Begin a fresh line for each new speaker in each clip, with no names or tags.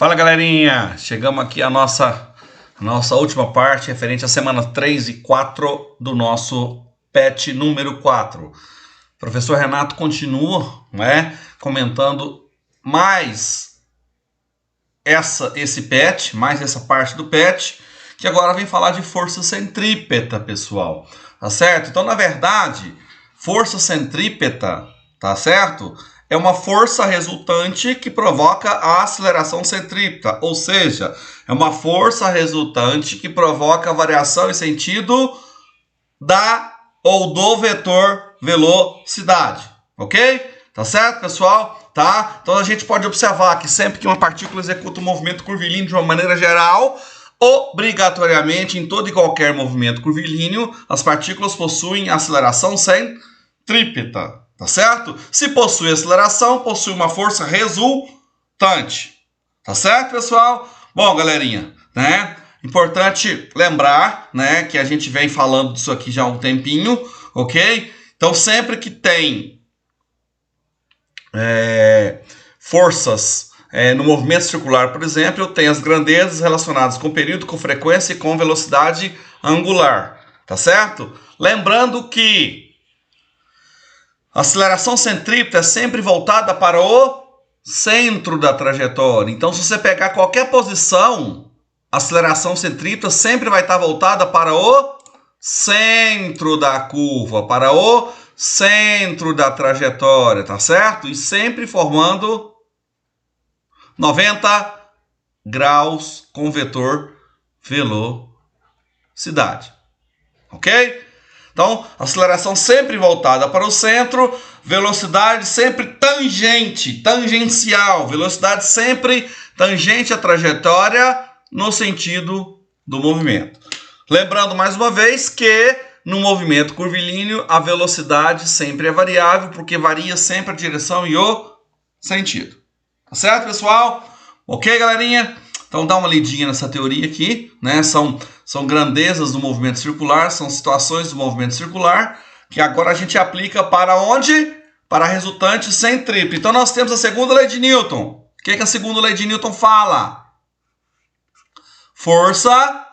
Fala, galerinha, chegamos aqui à nossa última parte referente à semana 3 e 4 do nosso PET número 4. O professor Renato continua, comentando mais esse PET, mais essa parte do PET, que agora vem falar de força centrípeta, pessoal, tá certo? Então, na verdade, força centrípeta, tá certo? É uma força resultante que provoca a aceleração centrípeta, ou seja, é uma força resultante que provoca a variação em sentido do vetor velocidade, ok? Tá certo, pessoal? Tá? Então a gente pode observar que sempre que uma partícula executa um movimento curvilíneo de uma maneira geral, obrigatoriamente em todo e qualquer movimento curvilíneo, as partículas possuem aceleração centrípeta. Tá certo? Se possui aceleração, possui uma força resultante. Tá certo, pessoal? Bom, galerinha, importante lembrar, que a gente vem falando disso aqui já há um tempinho, ok? Então, sempre que tem forças no movimento circular, por exemplo, eu tenho as grandezas relacionadas com período, com frequência e com velocidade angular. Tá certo? Lembrando que a aceleração centrípeta é sempre voltada para o centro da trajetória. Então, se você pegar qualquer posição, a aceleração centrípeta sempre vai estar voltada para o centro da curva, para o centro da trajetória, tá certo? E sempre formando 90 graus com vetor velocidade. Ok? Então, aceleração sempre voltada para o centro, velocidade sempre tangencial, velocidade sempre tangente à trajetória no sentido do movimento. Lembrando mais uma vez que no movimento curvilíneo a velocidade sempre é variável, porque varia sempre a direção e o sentido. Tá certo, pessoal? Ok, galerinha? Então dá uma lidinha nessa teoria aqui, São grandezas do movimento circular, são situações do movimento circular, que agora a gente aplica para onde? Para a resultante centrípeta. Então nós temos a segunda lei de Newton. O que a segunda lei de Newton fala? Força,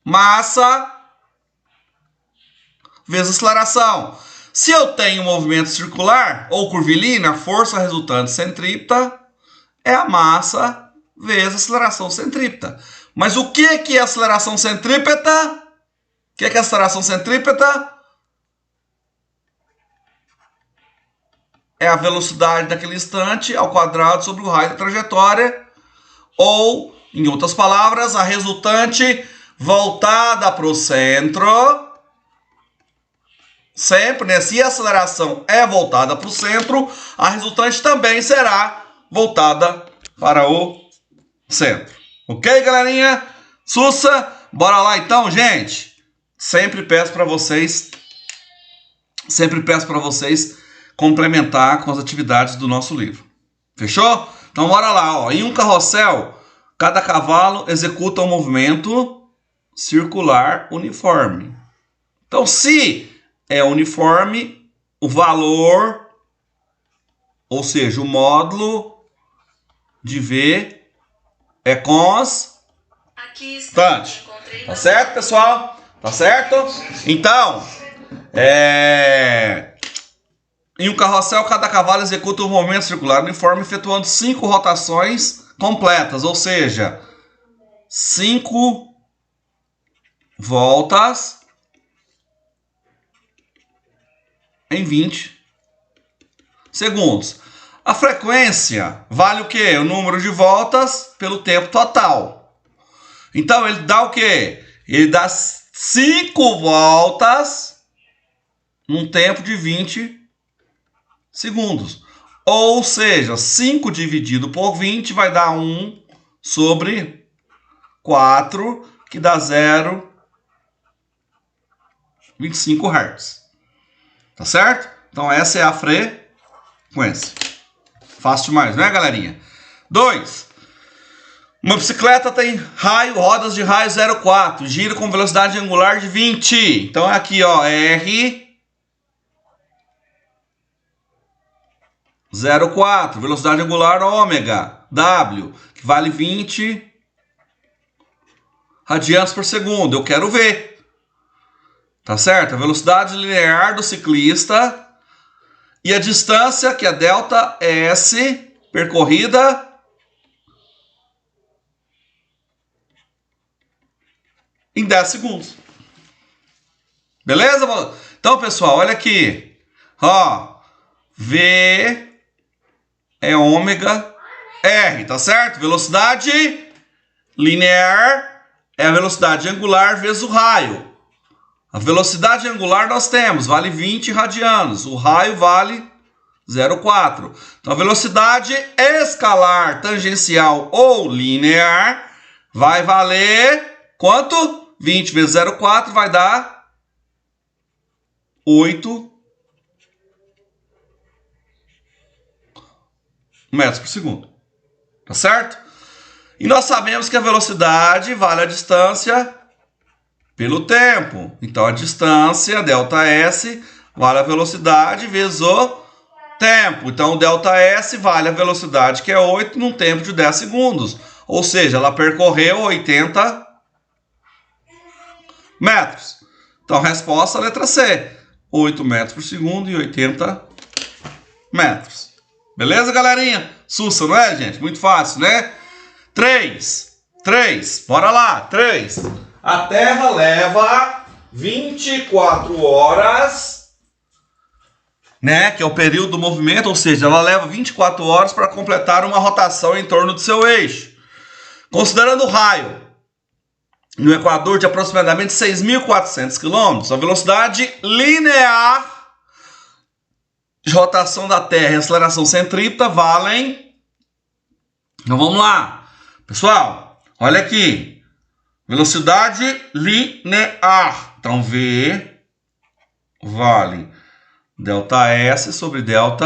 massa, vezes aceleração. Se eu tenho um movimento circular ou curvilíneo, a força resultante centrípeta é a massa vezes a aceleração centrípeta. Mas o que é aceleração centrípeta? O que é aceleração centrípeta? É a velocidade daquele instante ao quadrado sobre o raio da trajetória. Ou, em outras palavras, a resultante voltada para o centro. Sempre, Se a aceleração é voltada para o centro, a resultante também será voltada para o centro. Ok, galerinha? Sussa, bora lá então, gente. Sempre peço para vocês complementar com as atividades do nosso livro. Fechou? Então bora lá, ó. Em um carrossel, cada cavalo executa um movimento circular uniforme. Então, se é uniforme, o valor, ou seja, o módulo de V é constante. Tá certo, pessoal? Tá certo? Então, em um carrossel, cada cavalo executa um movimento circular uniforme, efetuando 5 rotações completas, ou seja, 5 voltas em 20 segundos. A frequência vale o quê? O número de voltas pelo tempo total. Então, ele dá o quê? Ele dá 5 voltas num tempo de 20 segundos. Ou seja, 5 dividido por 20 vai dar 1 sobre 4, que dá 0,25 Hz. Tá certo? Então, essa é a frequência. Fácil demais, né, galerinha? 2. Uma bicicleta tem rodas de raio 0,4, giro com velocidade angular de 20. Então, aqui, ó, R 0,4. Velocidade angular ômega, W, que vale 20 radianos por segundo. Eu quero ver. Tá certo? A velocidade linear do ciclista e a distância, que é delta S, percorrida em 10 segundos. Beleza? Então, pessoal, olha aqui. Ó, V é ômega R, tá certo? Velocidade linear é a velocidade angular vezes o raio. A velocidade angular nós temos, vale 20 radianos. O raio vale 0,4. Então, a velocidade escalar, tangencial ou linear vai valer quanto? 20 vezes 0,4 vai dar 8 metros por segundo. Tá certo? E nós sabemos que a velocidade vale a distância pelo tempo. Então, a distância, ΔS, vale a velocidade vezes o tempo. Então, o ΔS vale a velocidade, que é 8, num tempo de 10 segundos. Ou seja, ela percorreu 80 metros. Então, a resposta é a letra C. 8 metros por segundo e 80 metros. Beleza, galerinha? Sussa, não é, gente? Muito fácil, né? 3. Bora lá. 3. A Terra leva 24 horas, né? Que é o período do movimento, ou seja, ela leva 24 horas para completar uma rotação em torno do seu eixo. Considerando o raio no Equador de aproximadamente 6.400 km, a velocidade linear de rotação da Terra e aceleração centrípeta valem. Então vamos lá. Pessoal, olha aqui. Velocidade linear. Então V vale ΔS sobre ΔT.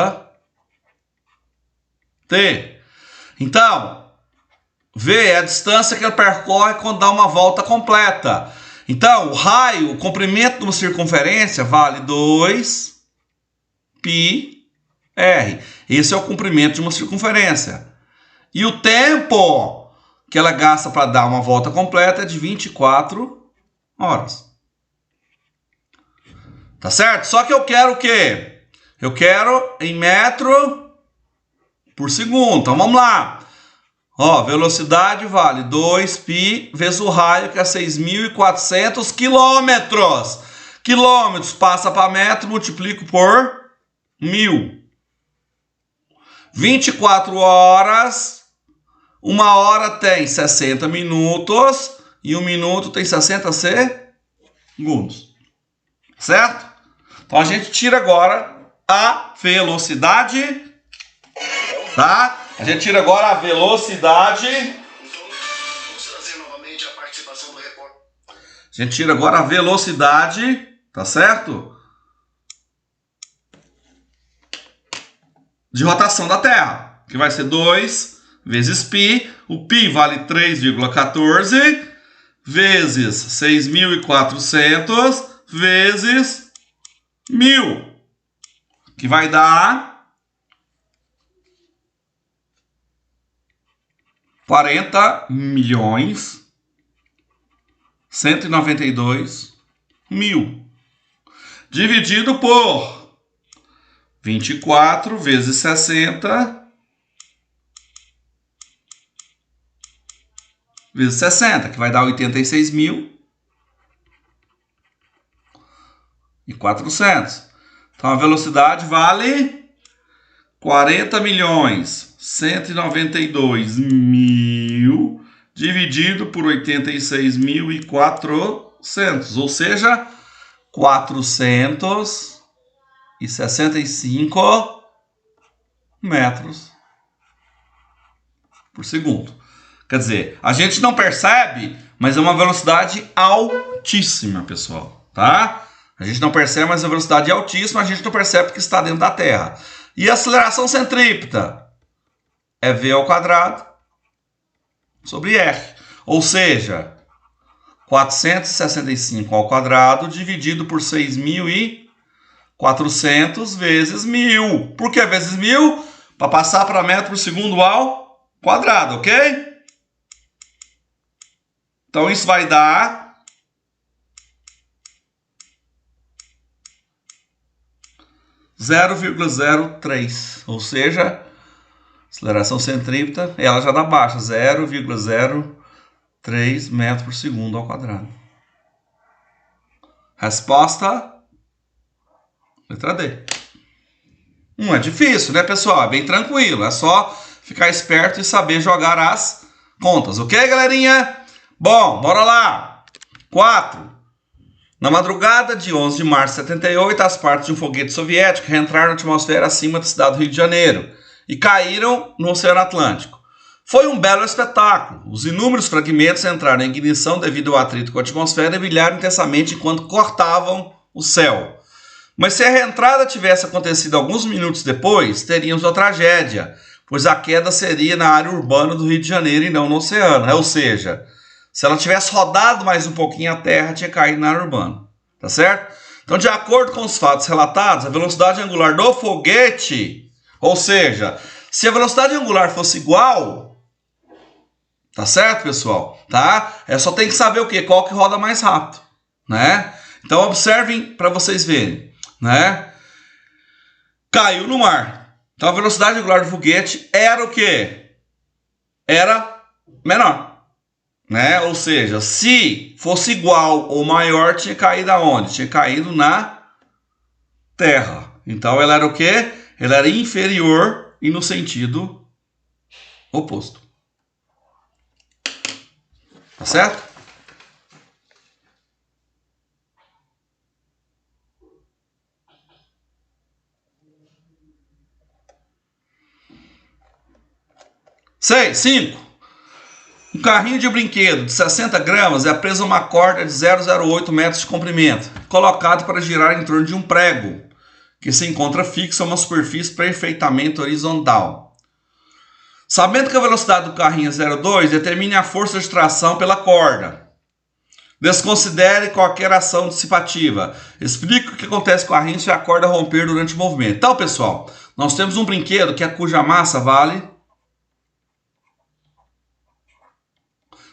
Então, V é a distância que ela percorre quando dá uma volta completa. Então, o raio, o comprimento de uma circunferência vale 2πr. Esse é o comprimento de uma circunferência. E o tempo que ela gasta para dar uma volta completa é de 24 horas. Tá certo? Só que eu quero o quê? Eu quero em metro por segundo. Então, vamos lá. Ó, velocidade vale 2π vezes o raio, que é 6.400 quilômetros. Quilômetros passa para metro, multiplico por 1.000. 24 horas. Uma hora tem 60 minutos. E um minuto tem 60 segundos. Certo? Então, a gente tira agora a velocidade. Tá? A gente tira agora a velocidade. Vamos trazer novamente a participação do repórter. A gente tira agora a velocidade, tá certo? De rotação da Terra, que vai ser 2 vezes π. O π vale 3,14 vezes 6.400 vezes 1.000, que vai dar 40.192.000 dividido por 24 vezes 60 vezes 60, que vai dar 86.400. Então, a velocidade vale 40.192.000 dividido por 86.400, ou seja, 465 metros por segundo. Quer dizer, a gente não percebe, mas é uma velocidade altíssima, pessoal, tá? A gente não percebe, mas a velocidade é altíssima, a gente não percebe porque está dentro da Terra. E a aceleração centrípeta é V ao quadrado sobre R. Ou seja, 465 ao quadrado dividido por 6.400 vezes 1.000. Por que vezes 1.000? para passar para metro por segundo ao quadrado, ok? Então isso vai dar 0,03, ou seja, aceleração centrípeta, ela já dá baixa, 0,03 metros por segundo ao quadrado. Resposta, letra D. Não é difícil, né, pessoal? É bem tranquilo, é só ficar esperto e saber jogar as contas, ok, galerinha? Bom, bora lá. 4. Na madrugada de 11 de março de 78, as partes de um foguete soviético reentraram na atmosfera acima da cidade do Rio de Janeiro e caíram no Oceano Atlântico. Foi um belo espetáculo. Os inúmeros fragmentos entraram em ignição devido ao atrito com a atmosfera e brilharam intensamente enquanto cortavam o céu. Mas se a reentrada tivesse acontecido alguns minutos depois, teríamos uma tragédia, pois a queda seria na área urbana do Rio de Janeiro e não no oceano. Ou seja, se ela tivesse rodado mais um pouquinho, a Terra tinha caído na área urbana. Tá certo? Então, de acordo com os fatos relatados, a velocidade angular do foguete, ou seja, se a velocidade angular fosse igual, tá certo, pessoal? Tá? Só tem que saber o quê? Qual que roda mais rápido, né? Então, observem para vocês verem, né? Caiu no mar. Então, a velocidade angular do foguete era o quê? Era menor, né? Ou seja, se fosse igual ou maior, tinha caído aonde? Tinha caído na Terra. Então, ela era o quê? Ela era inferior e no sentido oposto. Tá certo? Cinco. Um carrinho de brinquedo de 60 gramas é preso a uma corda de 0,08 metros de comprimento, colocado para girar em torno de um prego, que se encontra fixo a uma superfície perfeitamente horizontal. Sabendo que a velocidade do carrinho é 0,2, determine a força de tração pela corda. Desconsidere qualquer ação dissipativa. Explique o que acontece com o carrinho se a corda romper durante o movimento. Então, pessoal, nós temos um brinquedo cuja massa vale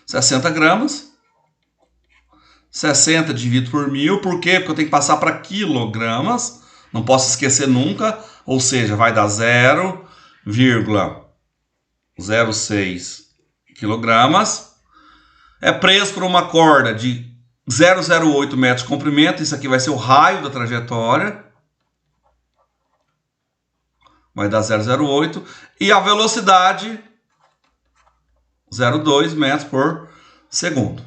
60 gramas. 60 dividido por 1000. Por quê? Porque eu tenho que passar para quilogramas. Não posso esquecer nunca. Ou seja, vai dar 0,06 quilogramas. É preso por uma corda de 0,08 metros de comprimento. Isso aqui vai ser o raio da trajetória. Vai dar 0,08. E a velocidade 0,2 metros por segundo.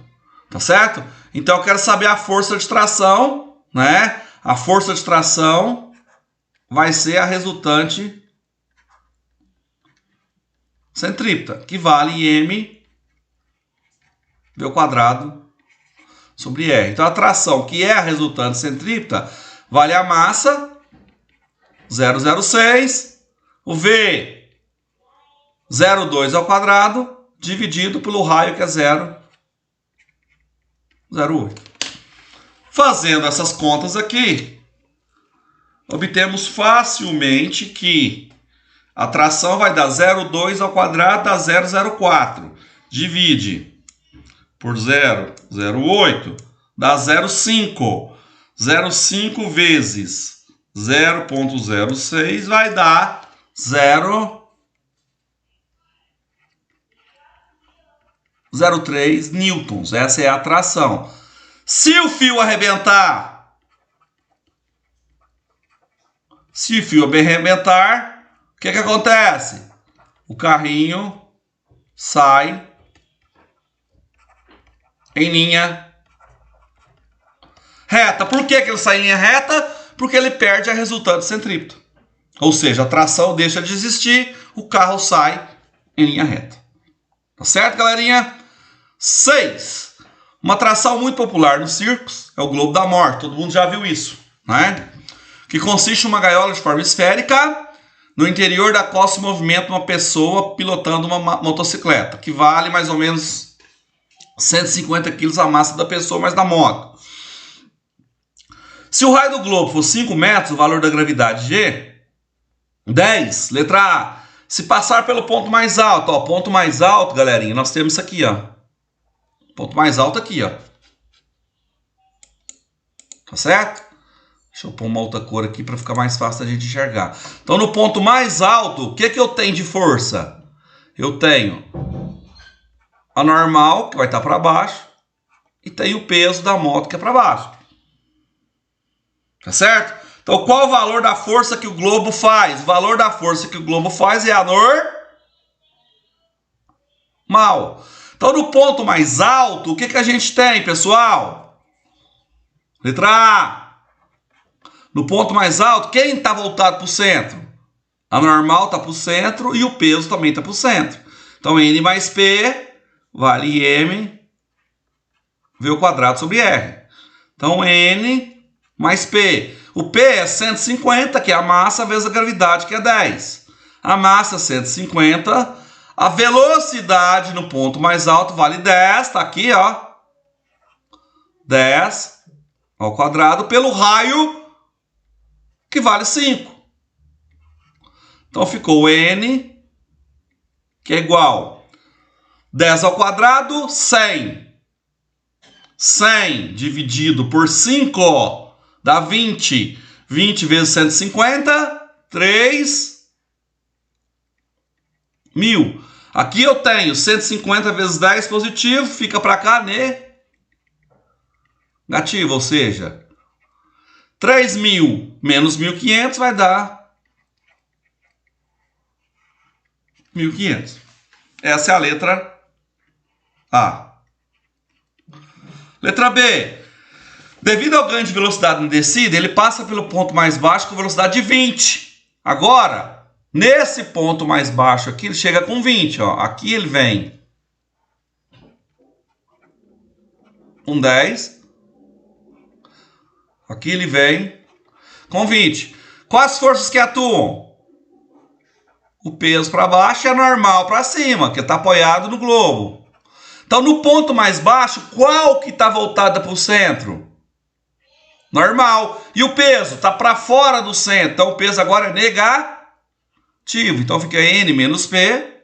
Tá certo? Então eu quero saber a força de tração, né? A força de tração vai ser a resultante centrípeta, que vale m v ao quadrado sobre r. Então a tração, que é a resultante centrípeta, vale a massa 0,06, o v 0,2 ao quadrado, dividido pelo raio, que é 0,08. Fazendo essas contas aqui, obtemos facilmente que a tração vai dar 0,2 ao quadrado, dá 0,04. Divide por 0,08, dá 0,5. 0,5 vezes 0,06 vai dar 0,03 newtons. Essa é a tração. Se o fio arrebentar, o que acontece? O carrinho sai em linha reta. Por que ele sai em linha reta? Porque ele perde a resultante centrípeta. Ou seja, a tração deixa de existir, o carro sai em linha reta. Tá certo, galerinha? 6. Uma atração muito popular nos circos é o Globo da Morte. Todo mundo já viu isso, né? Que consiste em uma gaiola de forma esférica, no interior da qual se movimenta uma pessoa pilotando uma motocicleta, que vale mais ou menos 150 kg a massa da pessoa, mas da moto. Se o raio do globo for 5 metros, o valor da gravidade G, 10. Letra A. Se passar pelo ponto mais alto, ó, ponto mais alto, galerinha, nós temos isso aqui, ó. Ponto mais alto aqui, ó. Tá certo? Deixa eu pôr uma outra cor aqui para ficar mais fácil a gente enxergar. Então, no ponto mais alto, o que que eu tenho de força? Eu tenho a normal, que vai estar para baixo, e tenho o peso da moto, que é para baixo. Tá certo? Então, qual o valor da força que o globo faz? O valor da força que o globo faz é a normal. Então, no ponto mais alto, o que que a gente tem, pessoal? Letra A. No ponto mais alto, quem está voltado para o centro? A normal está para o centro e o peso também está para o centro. Então, N mais P vale M V ao quadrado sobre R. Então, N mais P. O P é 150, que é a massa, vezes a gravidade, que é 10. A massa é 150. A velocidade no ponto mais alto vale 10. Está aqui, ó. 10 ao quadrado pelo raio, que vale 5. Então, ficou N, que é igual 10 ao quadrado, 100. 100 dividido por 5 dá 20. 20 vezes 150, 3.000. Aqui eu tenho 150 vezes 10 positivo, fica para cá negativo, ou seja, 3.000 menos 1.500 vai dar 1.500. Essa é a letra A. Letra B. Devido ao ganho de velocidade na descida, ele passa pelo ponto mais baixo com velocidade de 20. Agora, nesse ponto mais baixo aqui, ele chega com 20. Ó. Aqui ele vem com 10. Aqui ele vem com 20. Quais as forças que atuam? O peso para baixo e a normal para cima, que está apoiado no globo. Então, no ponto mais baixo, qual que está voltada para o centro? Normal. E o peso está para fora do centro. Então, o peso agora é negativo. Então, fica N menos P,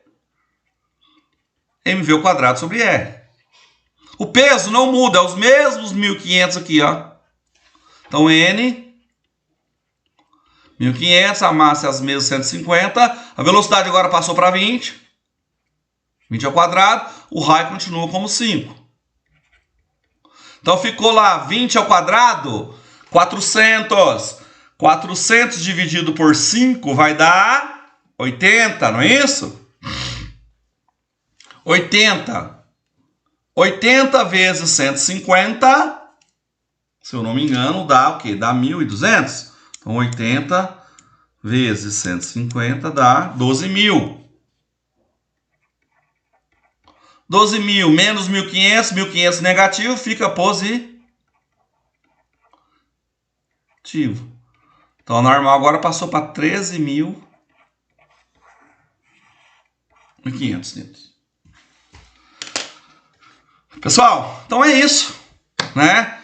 mv ao quadrado sobre R. O peso não muda, é os mesmos 1.500 aqui, ó. Então, N, 1.500, a massa é as mesmas 150. A velocidade agora passou para 20. 20 ao quadrado. O raio continua como 5. Então, ficou lá 20 ao quadrado, 400. 400 dividido por 5 vai dar 80, não é isso? 80. 80 vezes 150, se eu não me engano, dá o quê? Dá 1.200. Então, 80 vezes 150 dá 12.000. 12.000 menos 1.500, 1.500 negativo, fica positivo. Então, a normal agora passou para 13.500 newtons. Pessoal, então é isso, né?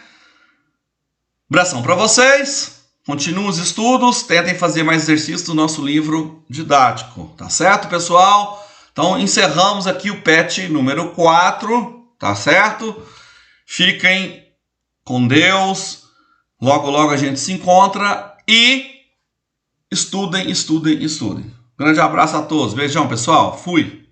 Abração para vocês. Continuem os estudos, tentem fazer mais exercícios do nosso livro didático, tá certo, pessoal? Então, encerramos aqui o PET número 4, tá certo? Fiquem com Deus. Logo, logo a gente se encontra e estudem, estudem, estudem. Grande abraço a todos. Beijão, pessoal. Fui.